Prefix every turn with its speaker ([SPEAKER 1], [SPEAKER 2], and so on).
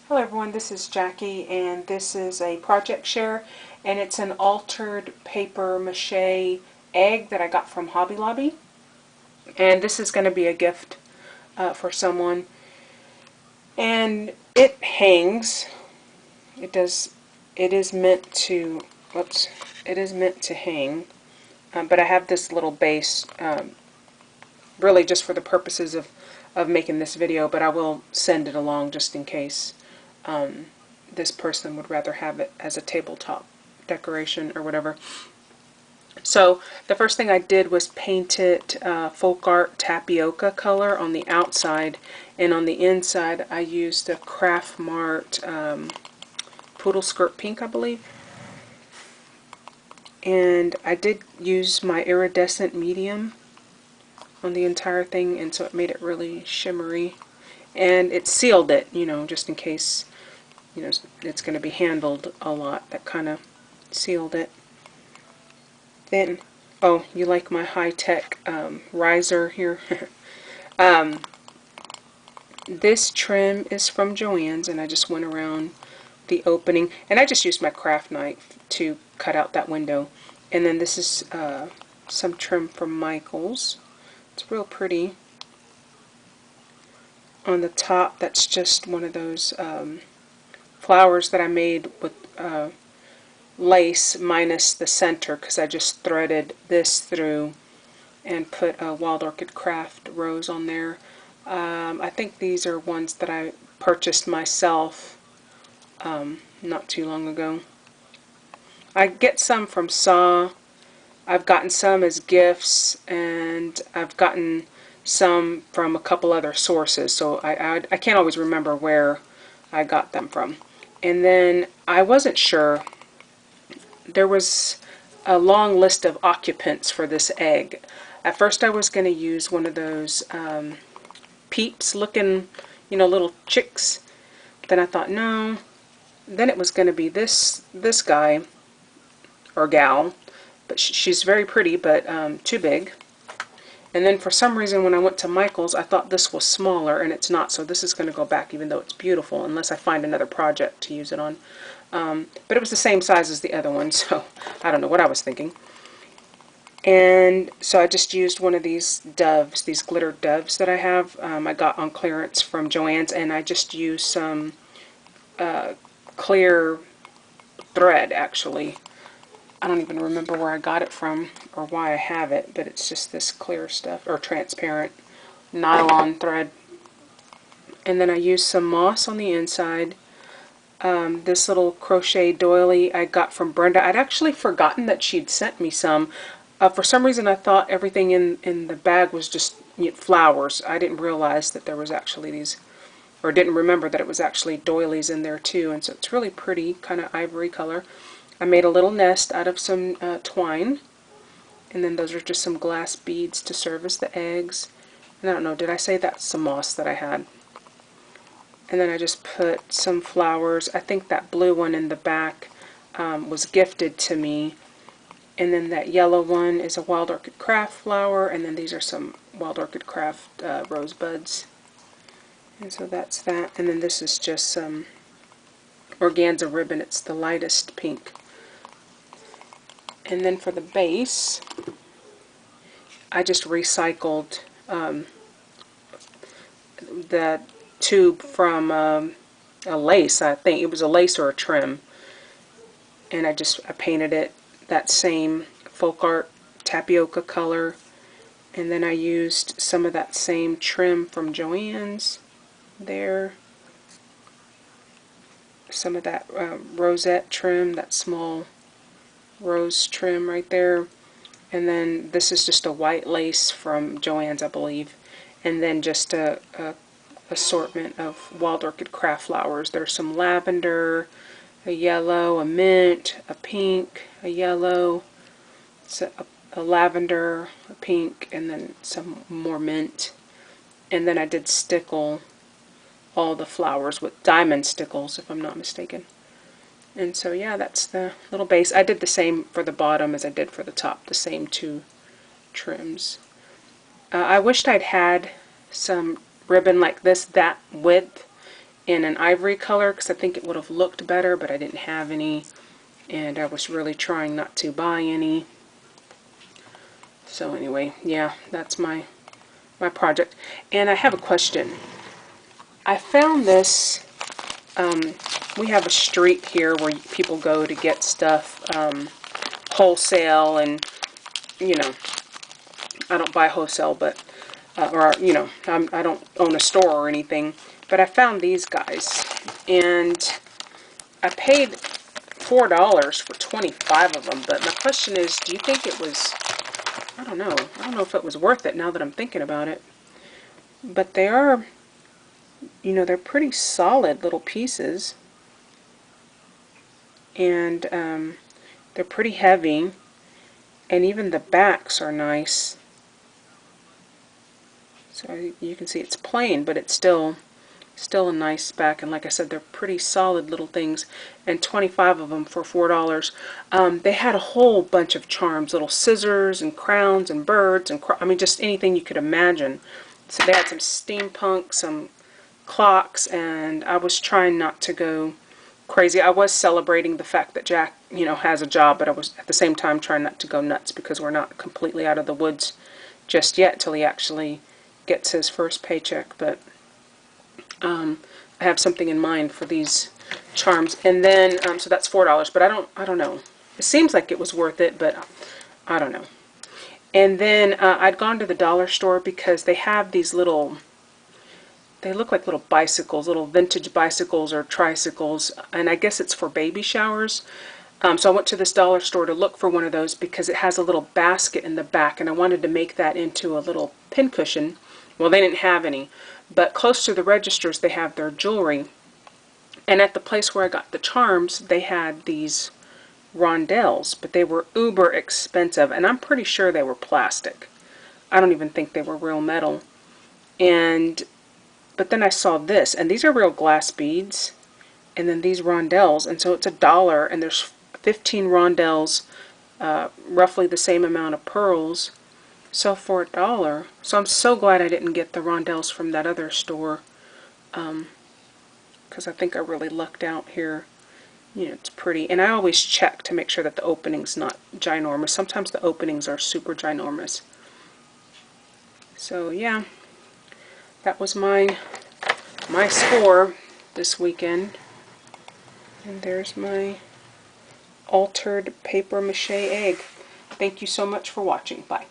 [SPEAKER 1] Hello everyone, this is Jackie and this is a project share and it's an altered paper mache egg that I got from Hobby Lobby, and this is going to be a gift for someone, and it hangs. It is meant to, whoops, it is meant to hang, but I have this little base really just for the purposes of making this video, but I will send it along just in case this person would rather have it as a tabletop decoration or whatever. So the first thing I did was paint it folk art tapioca color on the outside, and on the inside I used a Craft Mart poodle skirt pink, I believe. And I did use my iridescent medium on the entire thing, and so it made it really shimmery, and it sealed it, you know, just in case, you know, it's going to be handled a lot. That kind of sealed it. Then, oh, you like my high-tech riser here? This trim is from Joann's, and I just went around the opening, and I just used my craft knife to cut out that window. And then this is some trim from Michael's. It's real pretty. On the top, that's just one of those flowers that I made with lace minus the center, because I just threaded this through and put a Wild Orchid Craft rose on there. I think these are ones that I purchased myself not too long ago. I get some from Saw. I've gotten some as gifts, and I've gotten some from a couple other sources, so I can't always remember where I got them from. And then I wasn't sure. There was a long list of occupants for this egg. At first I was going to use one of those peeps looking, you know, little chicks. Then I thought, no. Then it was going to be this guy or gal, but she's very pretty, but too big. And then for some reason when I went to Michael's, I thought this was smaller, and it's not, so this is going to go back even though it's beautiful, unless I find another project to use it on. But it was the same size as the other one, so I don't know what I was thinking. And so I just used one of these doves, these glitter doves that I have. I got on clearance from Joann's, and I just used some clear thread, actually. I don't even remember where I got it from or why I have it, but it's just this clear stuff, or transparent nylon thread. And then I used some moss on the inside. This little crochet doily I got from Brenda. I'd actually forgotten that she'd sent me some. For some reason I thought everything in the bag was just, you know, flowers. I didn't realize that there was actually these, or didn't remember that it was actually doilies in there too, and so it's really pretty, kind of ivory color. I made a little nest out of some twine, and then those are just some glass beads to serve as the eggs. And I don't know, did I say that's some moss that I had? And then I just put some flowers. I think that blue one in the back was gifted to me. And then that yellow one is a Wild Orchid Craft flower, and then these are some Wild Orchid Craft rosebuds. And so that's that. And then this is just some organza ribbon. It's the lightest pink. And then for the base, I just recycled the tube from a lace. I think it was a lace or a trim, and I painted it that same folk art tapioca color, and then I used some of that same trim from Joann's there, some of that rosette trim, that small rose trim right there, and then this is just a white lace from Joann's, I believe, and then just a assortment of Wild Orchid Craft flowers. There's some lavender, a yellow, a mint, a pink, a yellow, a lavender, a pink, and then some more mint. And then I did stickle all the flowers with diamond stickles, if I'm not mistaken. And so yeah, that's the little base. I did the same for the bottom as I did for the top, the same two trims. I wished I'd had some ribbon like this, that width, in an ivory color because I think it would have looked better, but I didn't have any, and I was really trying not to buy any. So anyway, yeah, that's my project. And I have a question. I found this, we have a street here where people go to get stuff wholesale, and you know, I don't buy wholesale, but or you know, I don't own a store or anything, but I found these guys, and I paid $4 for 25 of them. But my question is, do you think it was, I don't know if it was worth it now that I'm thinking about it. But they are, you know, they're pretty solid little pieces, and they're pretty heavy, and even the backs are nice. So you can see it's plain, but it's still a nice back, and like I said, they're pretty solid little things, and 25 of them for $4. They had a whole bunch of charms, little scissors and crowns and birds, and I mean just anything you could imagine. So they had some steampunk, some clocks, and I was trying not to go crazy. I was celebrating the fact that Jack, you know, has a job, but I was at the same time trying not to go nuts because we're not completely out of the woods just yet till he actually gets his first paycheck. But I have something in mind for these charms. And then so that's $4, but I don't know. It seems like it was worth it, but I don't know. And then I'd gone to the dollar store because they have these little, they look like little bicycles, little vintage bicycles or tricycles, and I guess it's for baby showers. So I went to this dollar store to look for one of those because it has a little basket in the back, and I wanted to make that into a little pincushion. Well, they didn't have any, but close to the registers they have their jewelry. And at the place where I got the charms, they had these rondelles, but they were uber expensive, and I'm pretty sure they were plastic. I don't even think they were real metal. But then I saw this, and these are real glass beads, and then these rondelles, and so it's $1, and there's 15 rondelles, roughly the same amount of pearls. So for $1, so I'm so glad I didn't get the rondelles from that other store, because I think I really lucked out here. You know, it's pretty, and I always check to make sure that the opening's not ginormous. Sometimes the openings are super ginormous. So yeah, that was my score this weekend. And there's my altered paper mache egg. Thank you so much for watching. Bye.